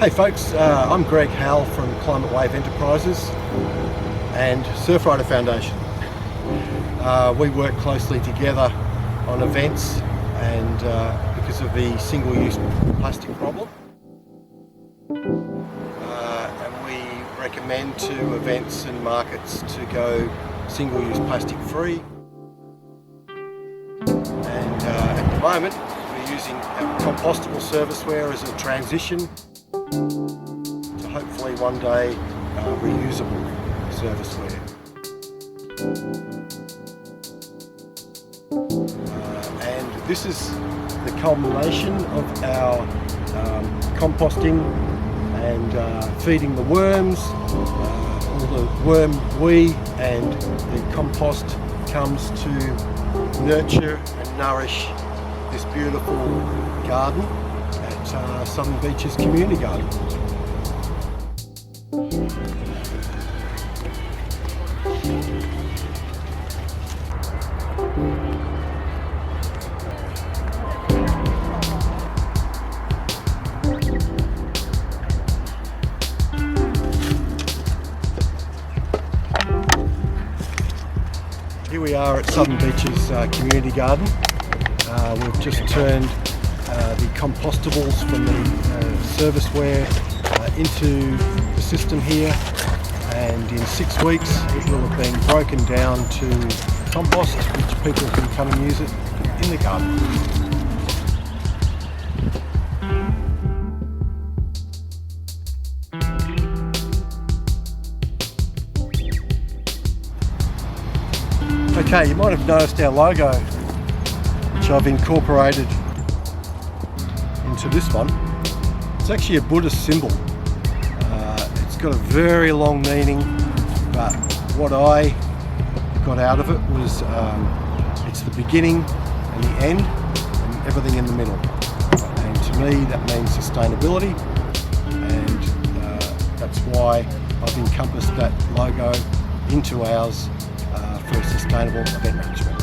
Hey folks, I'm Greg Howell from Climate Wave Enterprises and Surfrider Foundation. We work closely together on events and because of the single-use plastic problem. And we recommend to events and markets to go single-use plastic free. And at the moment we're using our compostable serviceware as a transition to hopefully one day reusable serviceware. And this is the culmination of our composting and feeding the worms. All the worm wee and the compost comes to nurture and nourish this beautiful garden at Southern Beaches Community Garden. Here we are at Southern Beaches Community Garden. We've just turned the compostables from the serviceware into the system here, and in 6 weeks it will have been broken down to compost, which people can come and use it in the garden. Okay, you might have noticed our logo, which I've incorporated into this one. It's actually a Buddhist symbol. It's got a very long meaning, but what I got out of it was it's the beginning and the end and everything in the middle. And to me that means sustainability, and that's why I've encompassed that logo into ours for sustainable event management.